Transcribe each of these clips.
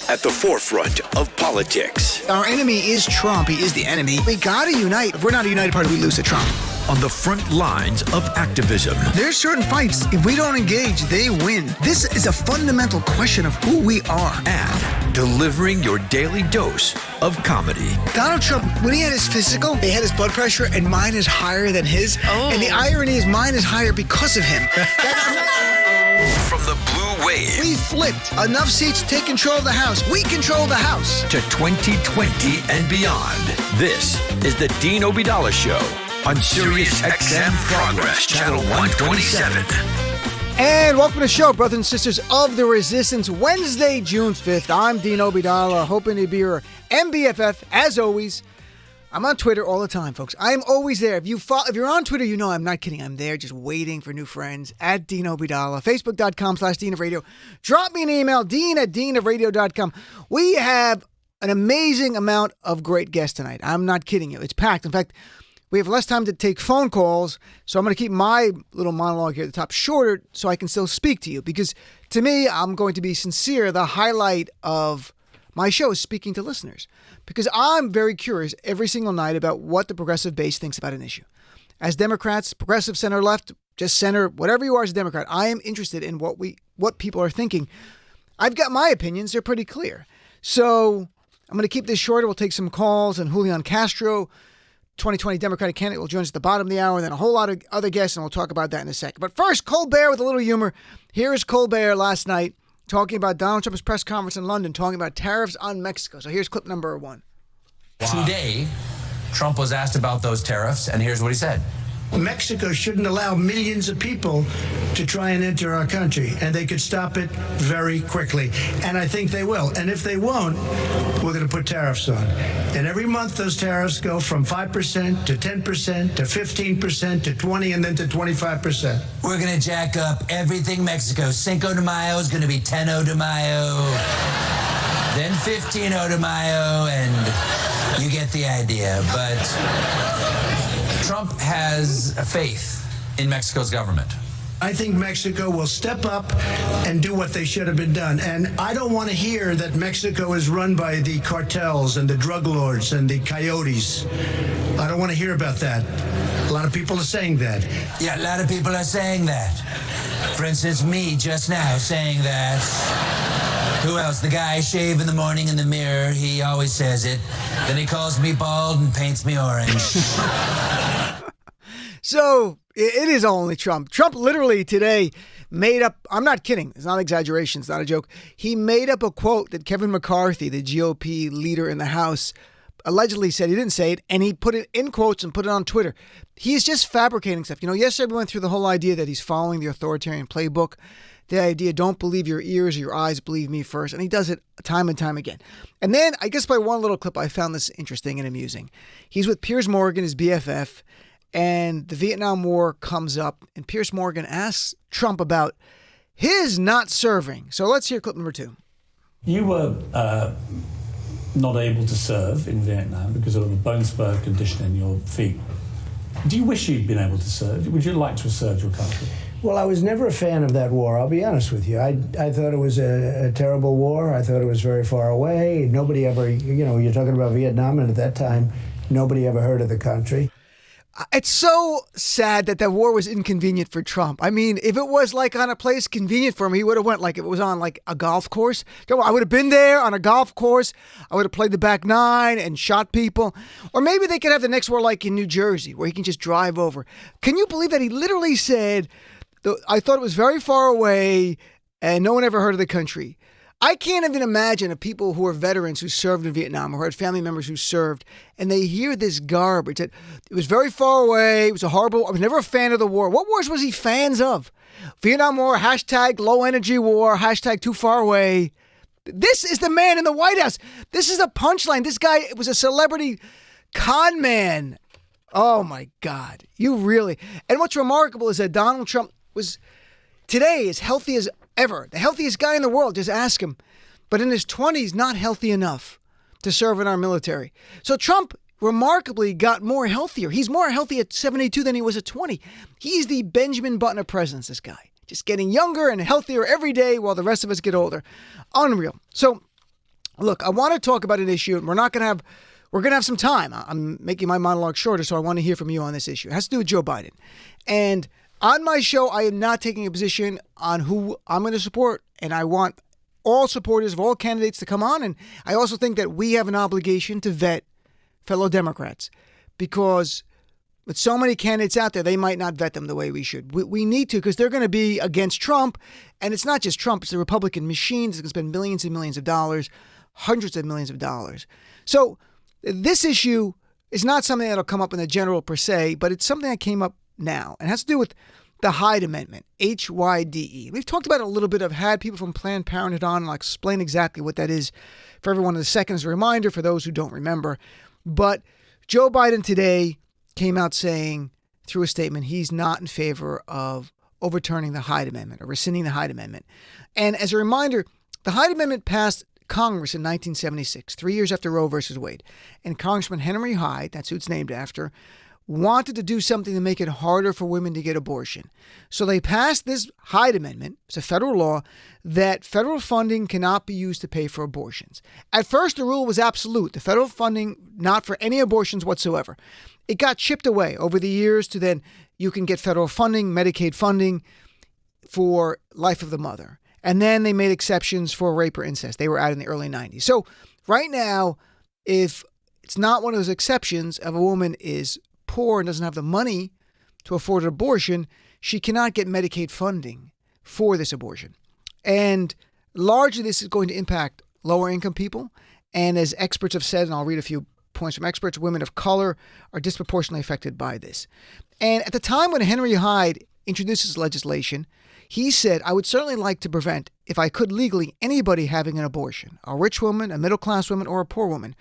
at the forefront of politics. Our enemy is Trump. He is the enemy. We got to unite. If we're not a united party, we lose to Trump. On the front lines of activism. There's certain fights, if we don't engage, they win. This is a fundamental question of who we are. And delivering your daily dose of comedy. Donald Trump, when he had his physical, they had his blood pressure, and mine is higher than his. Oh. And the irony is mine is higher because of him. From the blue wave. We flipped. Enough seats to take control of the House. We control the House. To 2020 and beyond. This is the Dean Obeidallah Show on Sirius XM Progress, Channel 127. And welcome to the show, brothers and sisters of the Resistance. Wednesday, June 5th. I'm Dean Obeidallah, hoping to be your MBFF, as always. I'm on Twitter all the time, folks. I'm always there. If you're on Twitter, you know I'm not kidding. I'm there just waiting for new friends at Dean Obeidallah. Facebook.com/Dean of Radio. Drop me an email, dean@deanofradio.com. We have an amazing amount of great guests tonight. I'm not kidding you. It's packed. In fact, we have less time to take phone calls, so I'm going to keep my little monologue here at the top shorter so I can still speak to you. Because to me, I'm going to be sincere. The highlight of my show is speaking to listeners. Because I'm very curious every single night about what the progressive base thinks about an issue. As Democrats, progressive, center, left, just center, whatever you are as a Democrat, I am interested in what people are thinking. I've got my opinions. They're pretty clear. So I'm going to keep this shorter. We'll take some calls, and Julian Castro, 2020 Democratic candidate, will join us at the bottom of the hour, and then a whole lot of other guests, and we'll talk about that in a second. But first, Colbert with a little humor. Here is Colbert last night talking about Donald Trump's press conference in London, talking about tariffs on Mexico. So here's clip number 1. Today, Trump was asked about those tariffs, and here's what he said. Mexico shouldn't allow millions of people to try and enter our country, and they could stop it very quickly. And I think they will. And if they won't, we're going to put tariffs on. And every month, those tariffs go from 5% to 10% to 15% to 20% and then to 25%. We're going to jack up everything Mexico. Cinco de Mayo is going to be 10 de Mayo, then 15 de Mayo, and you get the idea. But Trump has faith in Mexico's government. I think Mexico will step up and do what they should have been done. And I don't want to hear that Mexico is run by the cartels and the drug lords and the coyotes. I don't want to hear about that. A lot of people are saying that. Yeah, a lot of people are saying that. For instance, me just now saying that. Who else? The guy I shave in the morning in the mirror. He always says it. Then he calls me bald and paints me orange. So it is only Trump. Trump literally today made up, I'm not kidding, it's not exaggeration, it's not a joke. He made up a quote that Kevin McCarthy, the GOP leader in the House, allegedly said. He didn't say it, and he put it in quotes and put it on Twitter. He's just fabricating stuff. You know, yesterday we went through the whole idea that he's following the authoritarian playbook. The idea, don't believe your ears or your eyes, believe me first. And he does it time and time again. And then, I guess by one little clip, I found this interesting and amusing. He's with Piers Morgan, his BFF, and the Vietnam War comes up, and Piers Morgan asks Trump about his not serving. So let's hear clip number 2. You were not able to serve in Vietnam because of a bone spur condition in your feet. Do you wish you'd been able to serve? Would you like to have served your country? Well, I was never a fan of that war, I'll be honest with you. I thought it was a terrible war. I thought it was very far away. Nobody ever, you're talking about Vietnam, and at that time, nobody ever heard of the country. It's so sad that war was inconvenient for Trump. I mean, if it was like on a place convenient for him, he would have went like if it was on like a golf course. I would have been there on a golf course. I would have played the back nine and shot people. Or maybe they could have the next war like in New Jersey where he can just drive over. Can you believe that he literally said, I thought it was very far away and no one ever heard of the country. I can't even imagine if people who are veterans who served in Vietnam or had family members who served and they hear this garbage that it was very far away. It was a horrible. I was never a fan of the war. What wars was he fans of? Vietnam War, hashtag low energy war, hashtag too far away. This is the man in the White House. This is a punchline. This guy was a celebrity con man. Oh my God. You really. And what's remarkable is that Donald Trump was today as healthy as ever. The healthiest guy in the world, just ask him. But in his 20s, not healthy enough to serve in our military. So Trump remarkably got more healthier. He's more healthy at 72 than he was at 20. He's the Benjamin Button of presidents, this guy. Just getting younger and healthier every day while the rest of us get older. Unreal. So Look, I want to talk about an issue, and we're going to have some time. I'm making my monologue shorter, so I want to hear from you on this issue. It has to do with Joe Biden. And on my show, I am not taking a position on who I'm going to support, and I want all supporters of all candidates to come on. And I also think that we have an obligation to vet fellow Democrats, because with so many candidates out there, they might not vet them the way we should. We need to, because they're going to be against Trump. And it's not just Trump, it's the Republican machines that can spend millions and millions of dollars, hundreds of millions of dollars. So this issue is not something that'll come up in the general per se, but it's something that came up now. And it has to do with the Hyde Amendment, Hyde. We've talked about it a little bit. I've had people from Planned Parenthood on, and I'll explain exactly what that is for everyone in a second as a reminder for those who don't remember. But Joe Biden today came out saying through a statement he's not in favor of overturning the Hyde Amendment or rescinding the Hyde Amendment. And as a reminder, the Hyde Amendment passed Congress in 1976, 3 years after Roe versus Wade. And Congressman Henry Hyde, that's who it's named after, wanted to do something to make it harder for women to get abortion. So they passed this Hyde Amendment. It's a federal law that federal funding cannot be used to pay for abortions. At first, the rule was absolute. The federal funding, not for any abortions whatsoever. It got chipped away over the years to then you can get federal funding, Medicaid funding for life of the mother. And then they made exceptions for rape or incest. They were out in the early 90s. So right now, if it's not one of those exceptions, if a woman is poor and doesn't have the money to afford an abortion, she cannot get Medicaid funding for this abortion. And largely this is going to impact lower income people. And as experts have said, and I'll read a few points from experts, women of color are disproportionately affected by this. And at the time when Henry Hyde introduced this legislation, he said, I would certainly like to prevent, if I could legally, anybody having an abortion, a rich woman, a middle-class woman, or a poor woman.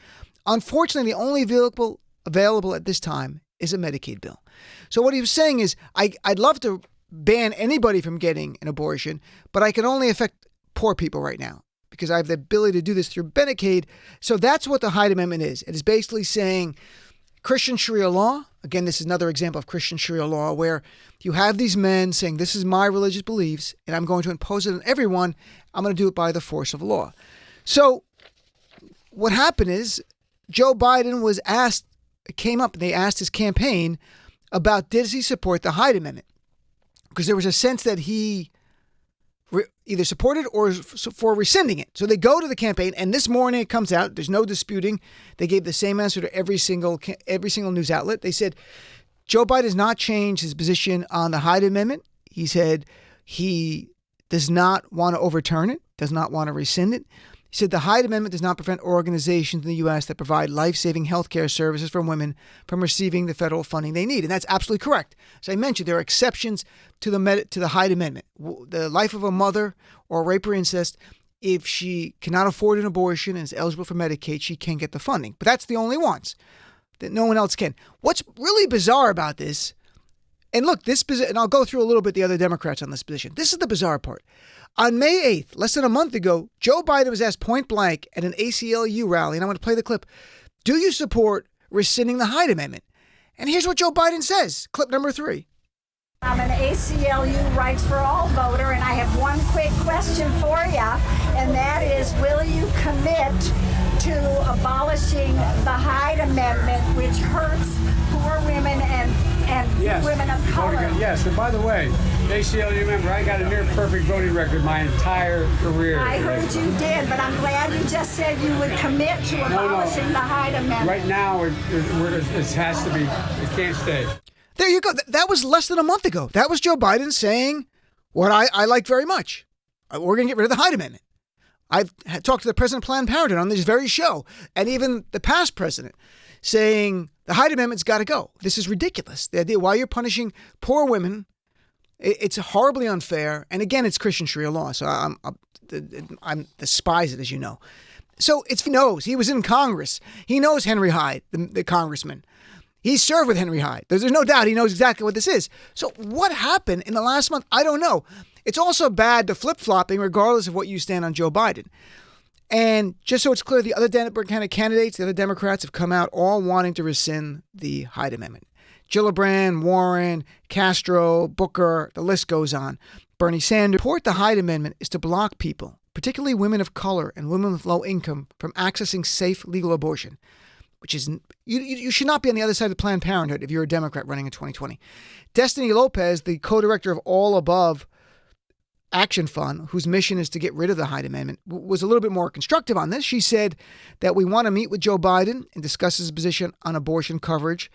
Unfortunately, the only vehicle available at this time is a Medicaid bill. So what he was saying is, I'd love to ban anybody from getting an abortion, but I can only affect poor people right now because I have the ability to do this through Medicaid. So that's what the Hyde Amendment is. It is basically saying Christian Sharia law. Again, this is another example of Christian Sharia law where you have these men saying, this is my religious beliefs and I'm going to impose it on everyone. I'm going to do it by the force of law. So what happened is Joe Biden was asked, it came up, and they asked his campaign about does he support the Hyde Amendment? Because there was a sense that he either supported or for rescinding it. So they go to the campaign, and this morning it comes out. There's no disputing. They gave the same answer to every single news outlet. They said Joe Biden has not changed his position on the Hyde Amendment. He said he does not want to overturn it, does not want to rescind it. He said the Hyde Amendment does not prevent organizations in the U.S. that provide life-saving health care services for women from receiving the federal funding they need. And that's absolutely correct. As I mentioned, there are exceptions to the Hyde Amendment. The life of a mother or rape or incest, if she cannot afford an abortion and is eligible for Medicaid, she can get the funding. But that's the only ones that no one else can. What's really bizarre about this, and look, and I'll go through a little bit the other Democrats on this position. This is the bizarre part. On May 8th, less than a month ago, Joe Biden was asked point blank at an ACLU rally, and I want to play the clip. Do you support rescinding the Hyde Amendment? And here's what Joe Biden says. Clip number 3. I'm an ACLU Rights for All voter, and I have one quick question for you, and that is, will you commit to abolishing the Hyde Amendment, which hurts poor women and yes. Women of color? Yes, and by the way, ACLU member, I got a near perfect voting record my entire career. I heard you did, but I'm glad you just said you would commit to abolishing the Hyde Amendment. Right now, it has to be, it can't stay. There you go. That was less than a month ago. That was Joe Biden saying what I like very much. We're going to get rid of the Hyde Amendment. I've talked to the president of Planned Parenthood on this very show, and even the past president, saying the Hyde Amendment's got to go. This is ridiculous. The idea why you're punishing poor women, it's horribly unfair. And again, it's Christian Sharia law, so I'm despise it, as you know. So he knows. He was in Congress. He knows Henry Hyde, the congressman. He served with Henry Hyde. There's no doubt he knows exactly what this is. So what happened in the last month? I don't know. It's also bad to flip-flopping regardless of what you stand on Joe Biden. And just so it's clear, the other Democratic candidates, the other Democrats have come out all wanting to rescind the Hyde Amendment. Gillibrand, Warren, Castro, Booker, the list goes on. Bernie Sanders. Support the Hyde Amendment is to block people particularly women of color and women with low income, from accessing safe legal abortion, which is, you should not be on the other side of Planned Parenthood if you're a Democrat running in 2020. Destiny Lopez, the co-director of All Above Action Fund, whose mission is to get rid of the Hyde Amendment, was a little bit more constructive on this. She said that we want to meet with Joe Biden and discuss his position on abortion coverage.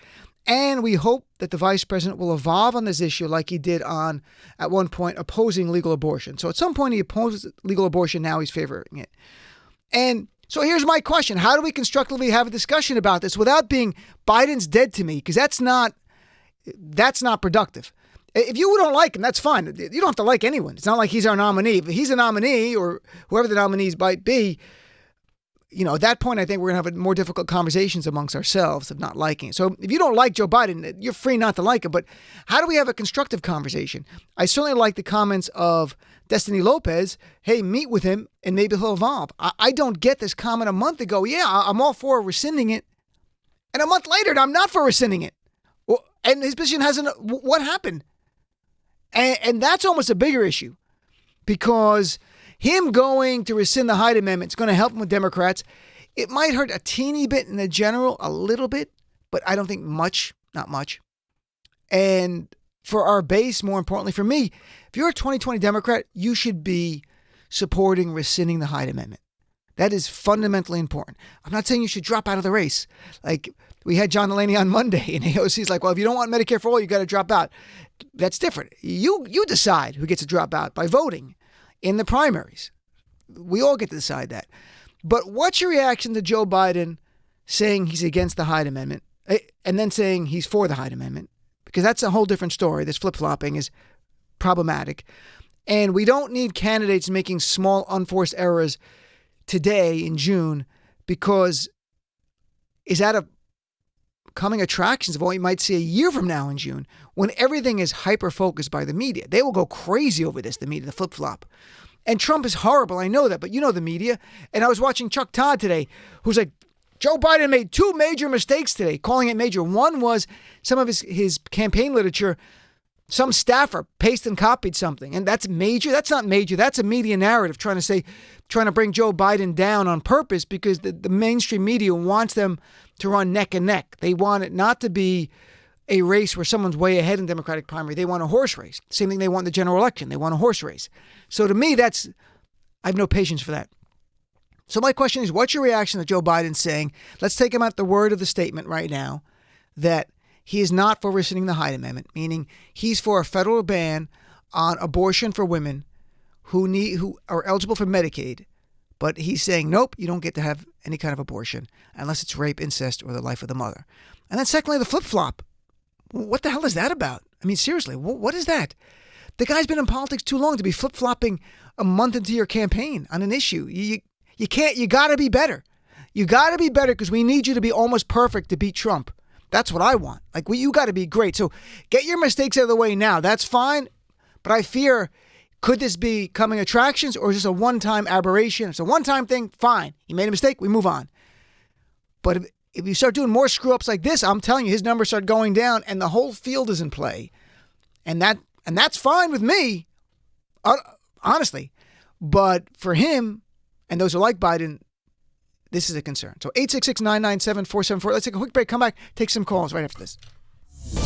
And we hope that the vice president will evolve on this issue like he did on, at one point, opposing legal abortion. So at some point he opposes legal abortion. Now he's favoring it. And so here's my question. How do we constructively have a discussion about this without being Biden's dead to me? Because that's not productive. If you don't like him, that's fine. You don't have to like anyone. It's not like he's our nominee. If he's a nominee or whoever the nominees might be, at that point, I think we're going to have more difficult conversations amongst ourselves of not liking it. So if you don't like Joe Biden, you're free not to like him. But how do we have a constructive conversation? I certainly like the comments of Destiny Lopez. Hey, meet with him and maybe he'll evolve. I don't get this comment a month ago. Yeah, I'm all for rescinding it. And a month later, I'm not for rescinding it. And his position hasn't. What happened? And that's almost a bigger issue, because him going to rescind the Hyde Amendment is going to help him with Democrats. It might hurt a teeny bit in the general, a little bit, but I don't think much, not much. And for our base, more importantly for me, if you're a 2020 Democrat, you should be supporting rescinding the Hyde Amendment. That is fundamentally important. I'm not saying you should drop out of the race. Like, we had John Delaney on Monday, and AOC's like, well, if you don't want Medicare for all, you got to drop out. That's different. You decide who gets to drop out by voting in the primaries. We all get to decide that. But what's your reaction to Joe Biden saying he's against the Hyde Amendment and then saying he's for the Hyde Amendment? Because that's a whole different story. This flip-flopping is problematic. And we don't need candidates making small, unforced errors today in June, because is that a coming attractions of what you might see a year from now in June, when everything is hyper-focused by the media. They will go crazy over this, the media, the flip-flop. And Trump is horrible, I know that, but you know the media. And I was watching Chuck Todd today, who's like, Joe Biden made two major mistakes today, calling it major. One was some of his campaign literature, some staffer pasted and copied something, and that's major. That's not major. That's a media narrative trying to bring Joe Biden down on purpose, because the mainstream media wants them to run neck and neck. They want it not to be a race where someone's way ahead in Democratic primary. They want a horse race. Same thing they want in the general election. They want a horse race. So to me, I have no patience for that. So my question is, what's your reaction to Joe Biden saying, let's take him at the word of the statement right now, that he is not for rescinding the Hyde Amendment, meaning he's for a federal ban on abortion for women who are eligible for Medicaid. But he's saying, nope, you don't get to have any kind of abortion unless it's rape, incest, or the life of the mother. And then secondly, the flip-flop. What the hell is that about? I mean, seriously, what is that? The guy's been in politics too long to be flip-flopping a month into your campaign on an issue. You can't, you got to be better. You got to be better, because we need you to be almost perfect to beat Trump. That's what I want. Like, you got to be great. So get your mistakes out of the way now. That's fine. But I fear, could this be coming attractions, or is this a one-time aberration? If it's a one-time thing, fine. He made a mistake, we move on. But if you start doing more screw-ups like this, I'm telling you, his numbers start going down and the whole field is in play. And that's fine with me, honestly. But for him and those who like Biden, this is a concern. So 866-997-474. Let's take a quick break. Come back, take some calls right after this.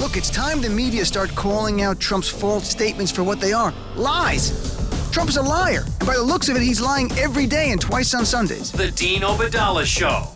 Look, it's time the media start calling out Trump's false statements for what they are. Lies. Trump is a liar. And by the looks of it, he's lying every day and twice on Sundays. The Dean Obadala Show.